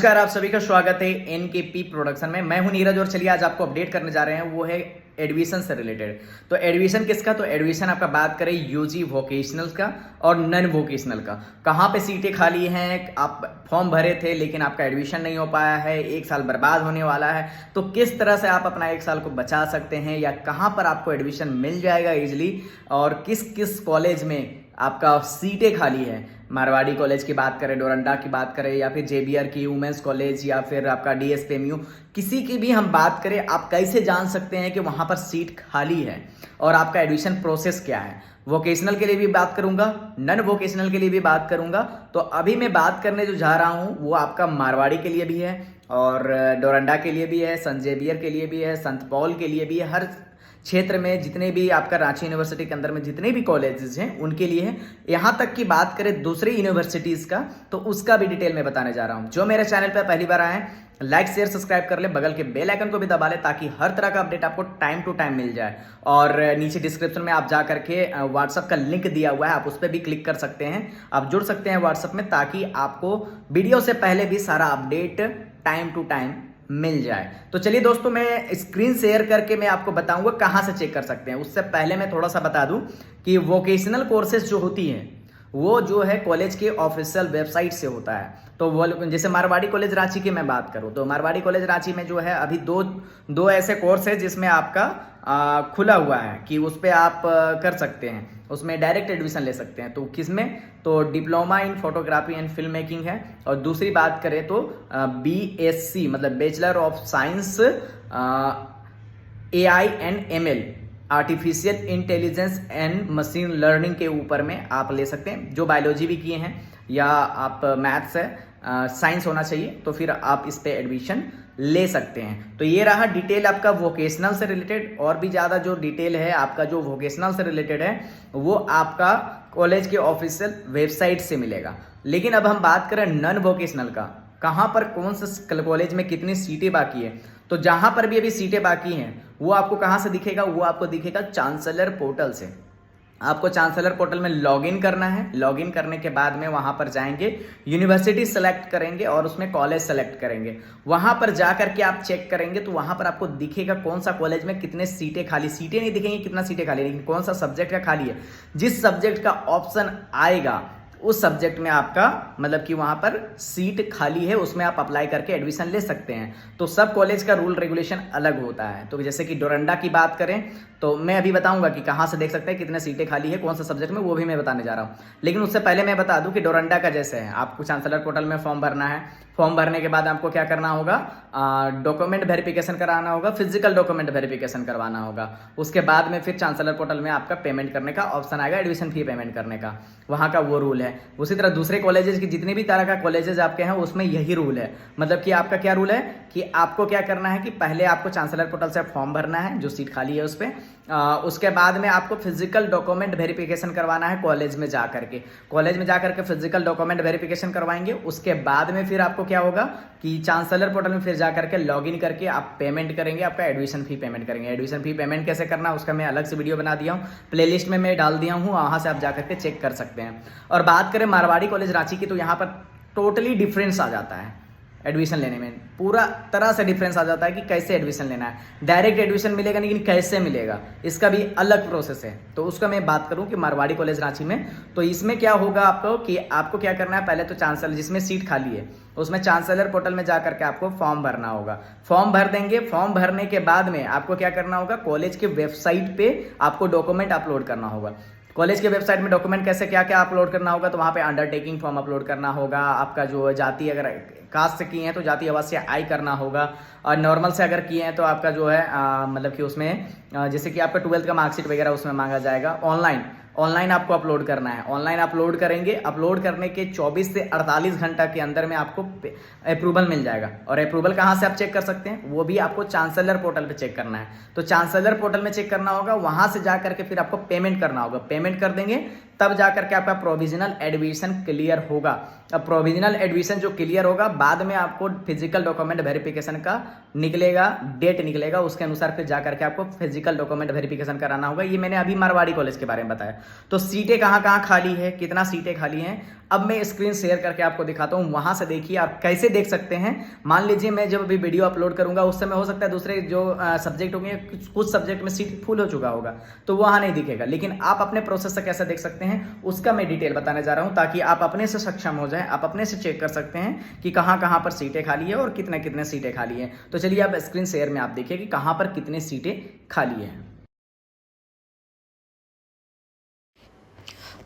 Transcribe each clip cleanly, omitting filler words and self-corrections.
नमस्कार, आप सभी का स्वागत है एनकेपी प्रोडक्शन में। मैं हूं नीरज और चलिए आज आपको अपडेट करने जा रहे हैं, वो है एडमिशन से रिलेटेड। तो एडमिशन किसका? तो एडमिशन आपका बात करें यूजी वोकेशनल का और नॉन वोकेशनल का। कहाँ पे सीटें खाली हैं, आप फॉर्म भरे थे लेकिन आपका एडमिशन नहीं हो पाया है, एक साल बर्बाद होने वाला है, तो किस तरह से आप अपना एक साल को बचा सकते हैं या कहाँ पर आपको एडमिशन मिल जाएगा इजिली, और किस किस कॉलेज में आपका सीटें खाली है। मारवाड़ी कॉलेज की बात करें, डोरंडा की बात करें, या फिर जेबीआर की वुमेंस कॉलेज, या फिर आपका डीएसपीएमयू, किसी की भी हम बात करें, आप कैसे जान सकते हैं कि वहां पर सीट खाली है और आपका एडमिशन प्रोसेस क्या है। वोकेशनल के लिए भी बात करूंगा, नॉन वोकेशनल के लिए भी बात करूंगा। तो अभी मैं बात करने जो जा रहा हूं वो आपका मारवाड़ी के लिए भी है और डोरंडा के लिए भी है, संत जेवियर के लिए भी है, संत पॉल के लिए भी है। हर क्षेत्र में जितने भी आपका रांची यूनिवर्सिटी के अंदर में जितने भी कॉलेजेस हैं उनके लिए है। यहाँ तक की बात करें दूसरी यूनिवर्सिटीज़ का, तो उसका भी डिटेल में बताने जा रहा हूँ। जो मेरे चैनल पर पहली बार आए हैं, लाइक शेयर सब्सक्राइब कर ले, बगल के बेल आइकन को भी दबा ले ताकि हर तरह का अपडेट आपको टाइम टू टाइम मिल जाए। और नीचे डिस्क्रिप्शन में आप जा करके व्हाट्सअप का लिंक दिया हुआ है, आप उस पर भी क्लिक कर सकते हैं, आप जुड़ सकते हैं व्हाट्सअप में, ताकि आपको वीडियो से पहले भी सारा अपडेट टाइम टू टाइम मिल जाए। तो चलिए दोस्तों, मैं स्क्रीन शेयर करके मैं आपको बताऊंगा कहां से चेक कर सकते हैं। उससे पहले मैं थोड़ा सा बता दूं कि वोकेशनल कोर्सेज जो होती हैं वो जो है कॉलेज के ऑफिशियल वेबसाइट से होता है। तो वो जैसे मारवाड़ी कॉलेज रांची की मैं बात करूं, तो मारवाड़ी कॉलेज रांची में जो है अभी दो ऐसे कोर्स है जिसमें आपका खुला हुआ है कि उस पर आप कर सकते हैं, उसमें डायरेक्ट एडमिशन ले सकते हैं। तो किसमें? तो diploma in photography and film making है, और दूसरी बात करें तो बीएससी मतलब bachelor of science AI and ML, artificial intelligence and machine learning के ऊपर में आप ले सकते हैं। जो बायोलॉजी भी किए हैं या आप मैथ्स है, साइंस होना चाहिए, तो फिर आप इस पे एडमिशन ले सकते हैं। तो ये रहा डिटेल आपका वोकेशनल से रिलेटेड। और भी ज़्यादा जो डिटेल है आपका जो वोकेशनल से रिलेटेड है वो आपका कॉलेज के ऑफिशियल वेबसाइट से मिलेगा। लेकिन अब हम बात करें नॉन वोकेशनल का, कहाँ पर कौन से कॉलेज में कितनी सीटें बाकी है। तो जहाँ पर भी अभी सीटें बाकी हैं वो आपको कहाँ से दिखेगा? वो आपको दिखेगा चांसलर पोर्टल से। आपको चांसलर पोर्टल में लॉगिन करना है। लॉगिन करने के बाद में वहां पर जाएंगे, यूनिवर्सिटी सेलेक्ट करेंगे और उसमें कॉलेज सेलेक्ट करेंगे। वहां पर जा करके आप चेक करेंगे तो वहां पर आपको दिखेगा कौन सा कॉलेज में कितने सीटें खाली। सीटें नहीं दिखेंगी कितना सीटें खाली, लेकिन कौन सा सब्जेक्ट का खाली है। जिस सब्जेक्ट का ऑप्शन आएगा उस सब्जेक्ट में आपका मतलब कि वहां पर सीट खाली है, उसमें आप अप्लाई करके एडमिशन ले सकते हैं। तो सब कॉलेज का रूल रेगुलेशन अलग होता है। तो जैसे कि डोरंडा की बात करें तो मैं अभी बताऊंगा कि कहां से देख सकते हैं कितने सीटें खाली है कौन सा सब्जेक्ट में, वो भी मैं बताने जा रहा हूं। लेकिन उससे पहले मैं बता दूं कि डोरंडा का जैसे है, आपको चांसलर पोर्टल में फॉर्म भरना है। फॉर्म भरने के बाद आपको क्या करना होगा? डॉक्यूमेंट वेरिफिकेशन कराना होगा, फिजिकल डॉक्यूमेंट वेरिफिकेशन करवाना होगा। उसके बाद में फिर चांसलर पोर्टल में आपका पेमेंट करने का ऑप्शन आएगा, एडमिशन फी पेमेंट करने का, वहाँ का वो रूल है। उसी तरह दूसरे कॉलेजेस की जितनी भी तरह का कॉलेजेस आपके हैं उसमें यही रूल है। मतलब कि आपका क्या रूल है कि आपको क्या करना है कि पहले आपको चांसलर पोर्टल से फॉर्म भरना है जो सीट खाली है उस पर, उसके बाद में आपको फिजिकल डॉक्यूमेंट वेरिफिकेशन करवाना है कॉलेज में जा करके। कॉलेज में जा करके फिजिकल डॉक्यूमेंट वेरिफिकेशन करवाएंगे। उसके बाद में फिर आपको क्या होगा कि चांसलर पोर्टल में फिर जा करके लॉगिन करके आप पेमेंट करेंगे, आपका एडमिशन फी पेमेंट करेंगे। एडमिशन फी पेमेंट कैसे करना उसका मैं अलग से वीडियो बना दिया हूँ, प्लेलिस्ट में मैं डाल दिया हूँ, वहाँ से आप जा करके चेक कर सकते हैं। और बात करें मारवाड़ी कॉलेज रांची की, तो यहाँ पर टोटली डिफरेंस आ जाता है एडमिशन लेने में, पूरा तरह से डिफरेंस आ जाता है कि कैसे एडमिशन लेना है। डायरेक्ट एडमिशन मिलेगा लेकिन कैसे मिलेगा इसका भी अलग प्रोसेस है। तो उसका मैं बात करूं कि मारवाड़ी कॉलेज रांची में, तो इसमें क्या होगा आपको कि आपको क्या करना है, पहले तो चांसलर जिसमें सीट खाली है उसमें चांसलर पोर्टल में जाकर के आपको फॉर्म भरना होगा। फॉर्म भर देंगे। फॉर्म भरने के बाद में आपको क्या करना होगा, कॉलेज के वेबसाइट पे आपको डॉक्यूमेंट अपलोड करना होगा। कॉलेज के वेबसाइट में डॉक्यूमेंट कैसे क्या क्या अपलोड करना होगा, तो वहाँ पे अंडरटेकिंग फॉर्म अपलोड करना होगा, आपका जो जाति अगर कास्ट से किए हैं तो जाति अवश्य आई करना होगा, और नॉर्मल से अगर किए हैं तो आपका जो है मतलब कि उसमें जैसे कि आपका 12th का मार्कशीट वगैरह उसमें मांगा जाएगा। ऑनलाइन आपको अपलोड करना है। ऑनलाइन अपलोड करेंगे, अपलोड करने के 24 से 48 घंटा के अंदर में आपको अप्रूवल मिल जाएगा। और अप्रूवल कहाँ से आप चेक कर सकते हैं, वो भी आपको चांसलर पोर्टल पे चेक करना है। तो चांसलर पोर्टल में चेक करना होगा, वहां से जा करके फिर आपको पेमेंट करना होगा। पेमेंट कर देंगे तब जा करके आपका प्रोविजनल एडमिशन क्लियर होगा। अब प्रोविजनल एडमिशन जो क्लियर होगा, बाद में आपको फिजिकल डॉक्यूमेंट वेरिफिकेशन का निकलेगा, डेट निकलेगा, उसके अनुसार फिर जा करके आपको फिजिकल डॉक्यूमेंट वेरिफिकेशन कराना होगा। ये मैंने अभी मारवाड़ी कॉलेज के बारे में बताया। तो सीटें कहाँ कहाँ खाली है, कितना सीटें खाली हैं, अब मैं स्क्रीन शेयर करके आपको दिखाता हूँ, वहाँ से देखिए आप कैसे देख सकते हैं। मान लीजिए मैं जब अभी वीडियो अपलोड करूँगा उस समय हो सकता है दूसरे जो सब्जेक्ट होंगे कुछ सब्जेक्ट में सीट फुल हो चुका होगा तो वहाँ नहीं दिखेगा, लेकिन आप अपने प्रोसेस से कैसे देख सकते हैं उसका मैं डिटेल बताने जा रहा हूँ, ताकि आप अपने से सक्षम हो जाएं, आप अपने से चेक कर सकते हैं कि कहाँ कहाँ पर सीटें खाली है और कितने कितने सीटें खाली है। तो चलिए आप स्क्रीन शेयर में आप देखिए कि कहाँ पर कितनी सीटें खाली है।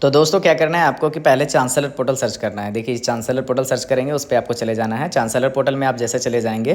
तो दोस्तों क्या करना है आपको कि पहले चांसलर पोर्टल सर्च करना है। देखिए चांसलर पोर्टल सर्च करेंगे, उस पर आपको चले जाना है। चांसलर पोर्टल में आप जैसे चले जाएंगे,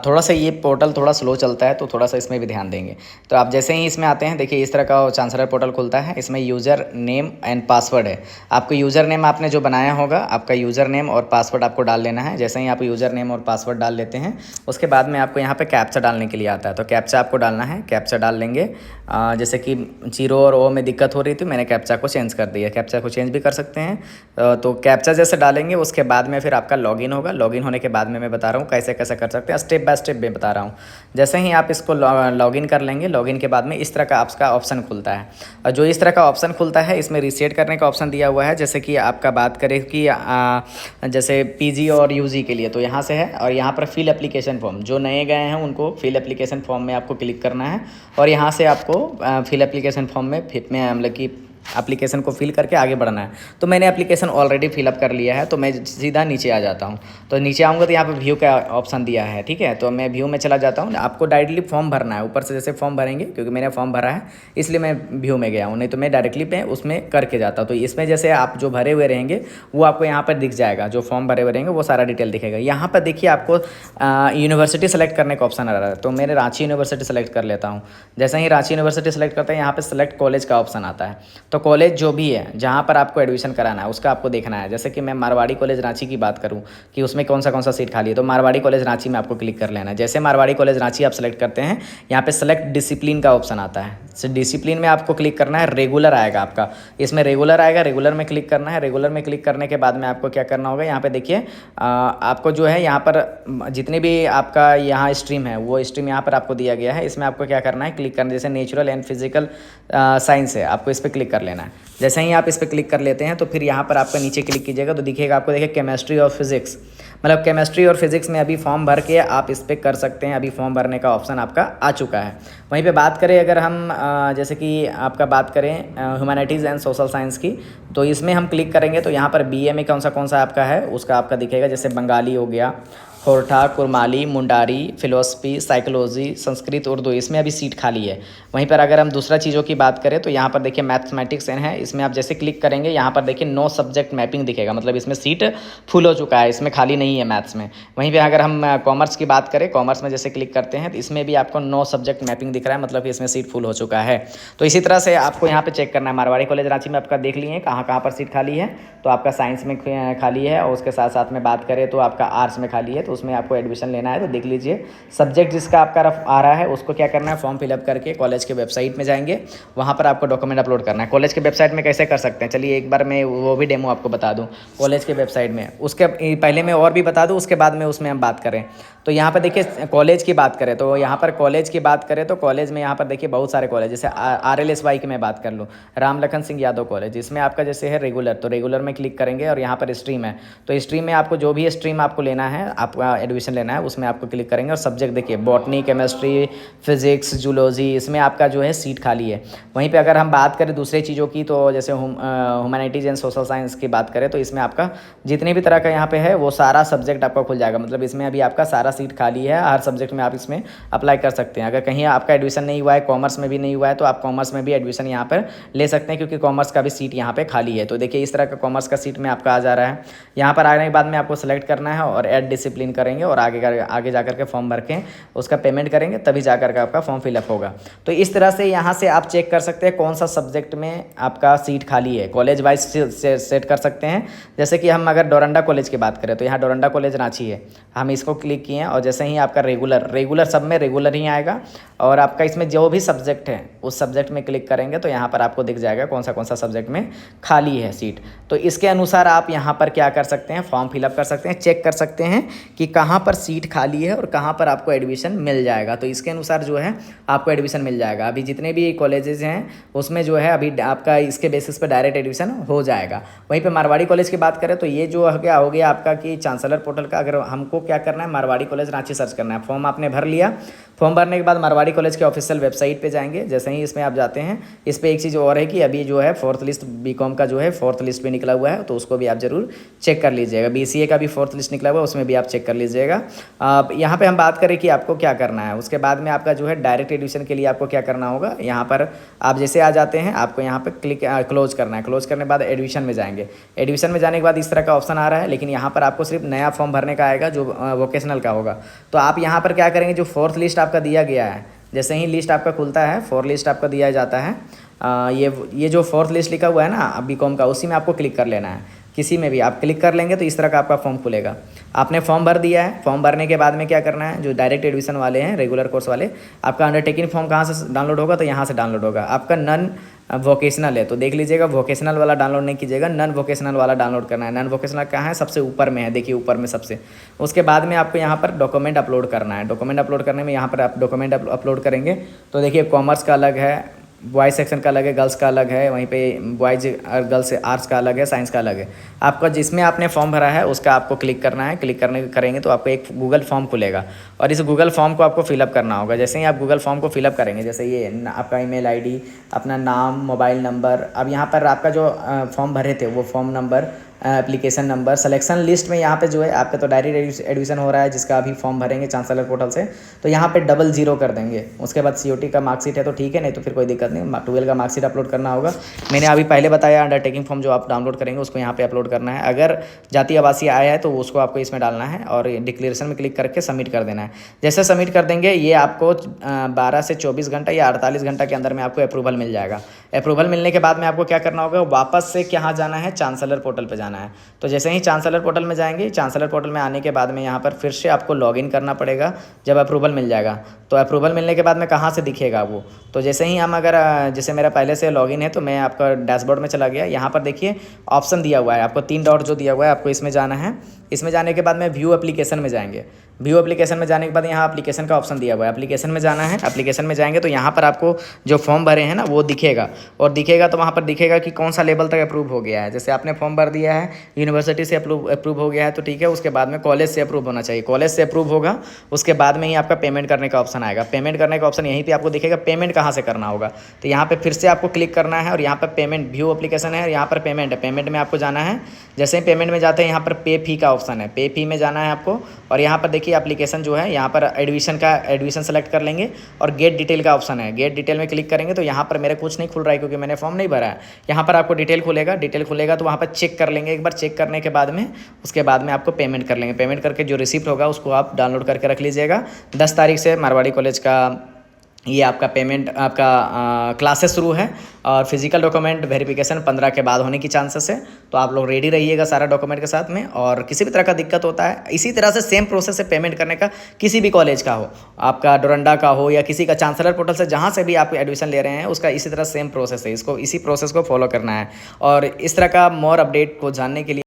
थोड़ा सा ये पोर्टल थोड़ा स्लो चलता है तो थोड़ा सा इसमें भी ध्यान देंगे। तो आप जैसे ही इसमें आते हैं, देखिए इस तरह का चांसलर पोर्टल खुलता है। इसमें यूज़र नेम एंड पासवर्ड है। आपको यूज़र नेम आपने जो बनाया होगा, आपका यूज़र नेम और पासवर्ड आपको डाल लेना है। जैसे ही आप यूज़र नेम और पासवर्ड डाल लेते हैं, उसके बाद में आपको यहाँ पर कैप्चा डालने के लिए आता है। तो कैप्चा आपको डालना है, कैप्चा डाल लेंगे। जैसे कि 0 और O में दिक्कत हो रही थी, मैंने कैप्चा को चेंज कर दिया। कैप्चा को चेंज भी कर सकते हैं। तो कैप्चा जैसे डालेंगे उसके बाद में फिर आपका लॉगिन होगा। लॉगिन होने के बाद में मैं बता रहा हूँ कैसे कैसे कर सकते हैं, स्टेप बाय स्टेप मैं बता रहा हूँ। जैसे ही आप इसको लॉगिन कर लेंगे, लॉगिन के बाद में इस तरह का आपका ऑप्शन खुलता है। और जो इस तरह का ऑप्शन खुलता है, इसमें रीसेट करने का ऑप्शन दिया हुआ है। जैसे कि आपका बात करें कि जैसे PG और UG के लिए तो यहाँ से है, और यहाँ पर फिल एप्लीकेशन फॉर्म, जो नए गए हैं उनको फिल एप्लीकेशन फॉर्म में आपको क्लिक करना है। और यहाँ से आपको फिल एप्लीकेशन फॉर्म में मतलब कि एप्लीकेशन को फिल करके आगे बढ़ना है। तो मैंने एप्लीकेशन ऑलरेडी फिलअप कर लिया है, तो मैं सीधा नीचे आ जाता हूँ। तो नीचे आऊँगा तो यहाँ पे व्यू का ऑप्शन दिया है, ठीक है। तो मैं व्यू में चला जाता हूँ। आपको डायरेक्टली फॉर्म भरना है, ऊपर से जैसे फॉर्म भरेंगे, क्योंकि मैंने फॉर्म भरा है इसलिए मैं व्यू में गया हूँ, नहीं तो मैं डायरेक्टली पे उसमें करके जाता हूँ। तो इसमें जैसे आप जो भरे हुए रहेंगे वो आपको यहाँ पर दिख जाएगा, जो फॉर्म भरे हुए रहेंगे वो सारा डिटेल दिखेगा। यहाँ पर देखिए आपको यूनिवर्सिटी सेलेक्ट करने का ऑप्शन आ रहा है। तो मैंने रांची यूनिवर्सिटी सेलेक्ट कर लेता हूँ। जैसे ही रांची यूनिवर्सिटी सेलेक्ट करते हैं, यहाँ पर सेलेक्ट कॉलेज का ऑप्शन आता है। तो कॉलेज जो भी है जहाँ पर आपको एडमिशन कराना है उसका आपको देखना है। जैसे कि मैं मारवाड़ी कॉलेज रांची की बात करूँ कि उसमें कौन सा सीट खाली है, तो मारवाड़ी कॉलेज रांची में आपको क्लिक कर लेना है। जैसे मारवाड़ी कॉलेज रांची आप सेलेक्ट करते हैं, यहाँ पे सेलेक्ट डिसिप्लिन का ऑप्शन आता है। डिसिप्लिन में आपको क्लिक करना है, रेगुलर आएगा आपका, इसमें रेगुलर आएगा, रेगुलर में क्लिक करना है। रेगुलर में क्लिक करने के बाद में आपको क्या करना होगा, यहाँ पे देखिए आपको जो है यहाँ पर जितने भी आपका यहाँ स्ट्रीम है वो स्ट्रीम यहाँ पर आपको दिया गया है। इसमें आपको क्या करना है, क्लिक करना। जैसे नेचुरल एंड फिजिकल साइंस है, आपको इस पर क्लिक कर लेना है। जैसे ही आप इस पर क्लिक कर लेते हैं तो फिर यहाँ पर आपका नीचे क्लिक कीजिएगा तो दिखेगा आपको, देखिए केमिस्ट्री और फिजिक्स, मतलब केमिस्ट्री और फिजिक्स में अभी फॉर्म भर के आप इस पर कर सकते हैं। अभी फॉर्म भरने का ऑप्शन आपका आ चुका है। वहीं पे बात करें अगर हम जैसे कि आपका बात करें ह्यूमैनिटीज़ एंड सोशल साइंस की, तो इसमें हम क्लिक करेंगे तो यहाँ पर BA में कौन सा आपका है उसका आपका दिखेगा। जैसे बंगाली हो गया, होरठा, कुरमाली, मुंडारी, फिलोसफी, साइकोलॉजी, संस्कृत, उर्दू, इसमें अभी सीट खाली है। वहीं पर अगर हम दूसरा चीज़ों की बात करें तो यहाँ पर देखिए मैथमेटिक्स है, इसमें आप जैसे क्लिक करेंगे यहाँ पर देखिए नो सब्जेक्ट मैपिंग दिखेगा, मतलब इसमें सीट फुल हो चुका है, इसमें खाली नहीं है मैथ्स में। वहीं पर अगर हम कॉमर्स की बात करें, कॉमर्स में जैसे क्लिक करते हैं तो इसमें भी आपको नो सब्जेक्ट मैपिंग दिख रहा है, मतलब इसमें सीट फुल हो चुका है। तो इसी तरह से आपको यहाँ पर चेक करना है। मारवाड़ी कॉलेज रांची में आपका देख लिए कहाँ कहाँ पर सीट खाली है, तो आपका साइंस में खाली है, और उसके साथ साथ में बात करें तो आपका आर्ट्स में खाली है, तो उसमें आपको एडमिशन लेना है। तो देख लीजिए सब्जेक्ट जिसका आपका आ रहा है उसको क्या करना है, फॉर्म फिलअप करके कॉलेज के वेबसाइट में जाएंगे, वहाँ पर आपको डॉक्यूमेंट अपलोड करना है। कॉलेज के वेबसाइट में कैसे कर सकते हैं, चलिए एक बार मैं वो भी डेमो आपको बता दूँ कॉलेज के वेबसाइट में। उसके पहले मैं और भी बता दूँ, उसके बाद में उसमें हम बात करें। तो यहाँ पर देखिए कॉलेज की बात करें तो यहाँ पर कॉलेज की बात करें तो कॉलेज में यहाँ पर देखिए बहुत सारे कॉलेज, जैसे RLSY की मैं बात कर लूँ, राम लखन सिंह यादव कॉलेज, इसमें आपका जैसे है रेगुलर, तो रेगुलर में क्लिक करेंगे और यहाँ पर स्ट्रीम है, तो स्ट्रीम में आपको जो भी स्ट्रीम आपको लेना है, आपका एडमिशन लेना है, उसमें आपको क्लिक करेंगे। और सब्जेक्ट देखिए बॉटनी, केमिस्ट्री, फिजिक्स, जूलॉजी, इसमें आपका जो है सीट खाली है। वहीं पे अगर हम बात करें दूसरे चीज़ों की, तो जैसे ह्यूमैनिटीज़ एंड सोशल साइंस की बात करें तो इसमें आपका जितने भी तरह का यहाँ पे है वो सारा सब्जेक्ट आपका खुल जाएगा, मतलब इसमें अभी आपका सारा सीट खाली है। हर सब्जेक्ट में आप इसमें अप्लाई कर सकते हैं। अगर कहीं आपका एडमिशन नहीं हुआ है, कॉमर्स में भी नहीं हुआ है, तो आप कॉमर्स में भी एडमिशन यहाँ पर ले सकते हैं, क्योंकि कॉमर्स का भी सीट यहाँ पे खाली है। तो देखिए इस तरह का कॉमर्स का सीट में आपका आ जा रहा है। यहाँ पर आने के बाद में आपको सेलेक्ट करना है और ऐड डिसिप्लिन करेंगे और आगे जा करके फॉर्म भर के उसका पेमेंट करेंगे, तभी जा करके आपका फॉर्म फिलअप होगा। तो इस तरह से यहाँ से आप चेक कर सकते हैं कौन सा सब्जेक्ट में आपका सीट खाली है। कॉलेज वाइज सेट कर सकते हैं। जैसे कि हम अगर डोरंडा कॉलेज की बात करें तो यहाँ डोरंडा कॉलेज रांची है, हम इसको क्लिक किए और जैसे ही आपका रेगुलर सब में रेगुलर ही आएगा, और आपका इसमें जो भी सब्जेक्ट है उस सब्जेक्ट में क्लिक करेंगे तो यहाँ पर आपको दिख जाएगा कौन सा सब्जेक्ट में खाली है सीट। तो इसके अनुसार आप यहाँ पर क्या कर सकते हैं, फॉर्म फिलअप कर सकते हैं, चेक कर सकते हैं कि कि कहाँ पर सीट खाली है और कहाँ पर आपको एडमिशन मिल जाएगा। तो इसके अनुसार जो है आपको एडमिशन मिल जाएगा। अभी जितने भी कॉलेजेस हैं उसमें जो है अभी आपका इसके बेसिस पर डायरेक्ट एडमिशन हो जाएगा। वहीं पे मारवाड़ी कॉलेज की बात करें तो ये जो हो गया आपका कि चांसलर पोर्टल का, अगर हमको क्या करना है, मारवाड़ी कॉलेज रांची सर्च करना है। फॉर्म आपने भर लिया, फॉर्म भरने के बाद मारवाड़ी कॉलेज के ऑफिशियल वेबसाइट पे जाएंगे। जैसे ही इसमें आप जाते हैं, इस पर एक चीज़ और है कि अभी जो है 4th लिस्ट बीकॉम का जो है 4th लिस्ट पे निकला हुआ है, तो उसको भी आप जरूर चेक कर लीजिएगा। BCA का भी 4th लिस्ट निकला हुआ है, उसमें भी आप चेक कर लीजिएगा। यहाँ पे हम बात करें कि आपको क्या करना है। उसके बाद में आपका जो है डायरेक्ट एडमिशन के लिए आपको क्या करना होगा, यहाँ पर आप जैसे आ जाते हैं, आपको यहाँ पर क्लोज करना है। क्लोज करने के बाद एडमिशन में जाएंगे। एडमिशन में जाने के बाद इस तरह का ऑप्शन आ रहा है, लेकिन यहाँ पर आपको सिर्फ नया फॉर्म भरने का आएगा जो वोकेशनल का होगा। तो आप यहाँ पर क्या करेंगे, जो 4th लिस्ट आपका दिया गया है, जैसे ही लिस्ट आपका खुलता है, 4 लिस्ट आपका दिया जाता है, ये जो 4th लिस्ट लिखा हुआ है ना बीकॉम का, उसी में आपको क्लिक कर लेना है। किसी में भी आप क्लिक कर लेंगे तो इस तरह का आपका फॉर्म खुलेगा। आपने फॉर्म भर दिया है, फॉर्म भरने के बाद में क्या करना है, जो डायरेक्ट एडमिशन वाले हैं, रेगुलर कोर्स वाले, आपका अंडरटेकिंग फॉर्म कहाँ से डाउनलोड होगा, तो यहाँ से डाउनलोड होगा। आपका नन वोकेशनल है तो देख लीजिएगा, वोकेशनल वाला डाउनलोड नहीं कीजिएगा, नन वोकेशनल वाला डाउनलोड करना है। नन वोकेशनल कहाँ है, सबसे ऊपर में है, देखिए ऊपर में सबसे। उसके बाद में आपको यहाँ पर डॉक्यूमेंट अपलोड करना है। डॉक्यूमेंट अपलोड करने में यहाँ पर आप डॉक्यूमेंट अपलोड करेंगे तो देखिए कॉमर्स का अलग है, बॉयज़ सेक्शन का अलग है, गर्ल्स का अलग है, वहीं पे बॉयज़ और गर्ल्स आर्ट्स का अलग है, साइंस का अलग है। आपका जिसमें आपने फॉर्म भरा है उसका आपको क्लिक करना है। क्लिक करेंगे तो आपको एक गूगल फॉर्म खुलेगा और इस गूगल फॉर्म को आपको फिलअप करना होगा। जैसे ही आप गूगल फॉर्म को फिलअप करेंगे, जैसे ये आपका ईमेल आईडी, अपना नाम, मोबाइल नंबर, अब यहाँ पर आपका जो फॉर्म भरे थे वो form number, application number, selection list में यहाँ पे जो है आपका तो डायरेक्ट एडमिशन हो रहा है जिसका अभी फॉर्म भरेंगे चांसलर पोर्टल से, तो यहाँ पे 00 कर देंगे। उसके बाद COT का मार्कशीट है तो ठीक है, नहीं तो फिर कोई दिक्कत नहीं, 12 का मार्कशीट अपलोड करना होगा। मैंने अभी पहले बताया अंडरटेकिंग फॉर्म जो आप डाउनलोड करेंगे उसको यहाँ पे अपलोड करना है। अगर जाति आवासीय आया है तो उसको आपको इसमें डालना है और डिक्लेरेशन में क्लिक करके सबमिट कर देना है। जैसे सबमिट कर देंगे ये आपको 12 से 24 घंटा या 48 घंटा के अंदर में आपको अप्रूवल मिल जाएगा। अप्रूवल मिलने के बाद में आपको क्या करना होगा, वापस से कहाँ जाना है, चांसलर पोर्टल पर जाना है। तो जैसे ही चांसलर पोर्टल में जाएंगे, चांसलर पोर्टल में आने के बाद में यहाँ पर फिर से आपको लॉगिन करना पड़ेगा जब अप्रूवल मिल जाएगा। तो अप्रूवल मिलने के बाद में कहाँ से दिखेगा वो, तो जैसे ही हम अगर जैसे मेरा पहले से लॉगिन है तो मैं आपका डैशबोर्ड में चला गया। यहाँ पर देखिए ऑप्शन दिया हुआ है, आपको 3 डॉट जो दिया हुआ है आपको इसमें जाना है। इसमें जाने के बाद में व्यू एप्लीकेशन में जाएंगे। व्यू एप्लीकेशन में जाने के बाद यहाँ एप्लीकेशन का ऑप्शन दिया हुआ है, एप्लीकेशन में जाना है। एप्लीकेशन में जाएंगे तो यहाँ पर आपको जो फॉर्म भरे हैं ना वो दिखेगा, और दिखेगा तो वहाँ पर दिखेगा कि कौन सा लेवल तक अप्रूव हो गया है। जैसे आपने फॉर्म भर दिया है, यूनिवर्सिटी से अप्रूव हो गया है तो ठीक है, उसके बाद में कॉलेज से अप्रूव होना चाहिए, कॉलेज से अप्रूव होगा। उसके बाद में ही आपका पेमेंट करने का ऑप्शन आएगा। पेमेंट करने का ऑप्शन यहीं पर आपको दिखेगा, पेमेंट कहाँ से करना होगा, तो यहाँ पर फिर से आपको क्लिक करना है और यहाँ पर पेमेंट, व्यू एप्लीकेशन है, यहाँ पर पेमेंट है, पेमेंट में आपको जाना है। जैसे ही पेमेंट में जाते हैं यहाँ पर पे फी का ऑप्शन है, पे फी में जाना है आपको, और यहाँ पर देखिए एप्लीकेशन जो है यहाँ पर एडमिशन सेलेक्ट कर लेंगे और गेट डिटेल का ऑप्शन है। गेट डिटेल में क्लिक करेंगे तो यहाँ पर मेरे कुछ नहीं खुल रहा है क्योंकि मैंने फॉर्म नहीं भरा है। यहाँ पर आपको डिटेल खुलेगा, डिटेल खुलेगा तो वहाँ पर चेक कर लेंगे एक बार। चेक करने के बाद में उसके बाद में आपको पेमेंट कर लेंगे। पेमेंट करके जो रिसिप्ट होगा उसको आप डाउनलोड करके रख लीजिएगा। 10 तारीख से मारवाड़ी कॉलेज का ये आपका पेमेंट, आपका क्लासेस शुरू है और फिजिकल डॉक्यूमेंट वेरिफिकेशन 15 के बाद होने की चांसेस है। तो आप लोग रेडी रहिएगा सारा डॉक्यूमेंट के साथ में। और किसी भी तरह का दिक्कत होता है, इसी तरह से सेम प्रोसेस है पेमेंट करने का, किसी भी कॉलेज का हो, आपका डोरंडा का हो या किसी का, चांसलर पोर्टल से जहाँ से भी आप एडमिशन ले रहे हैं उसका इसी तरह सेम प्रोसेस है। इसी प्रोसेस को फॉलो करना है। और इस तरह का मोर अपडेट को जानने के लिए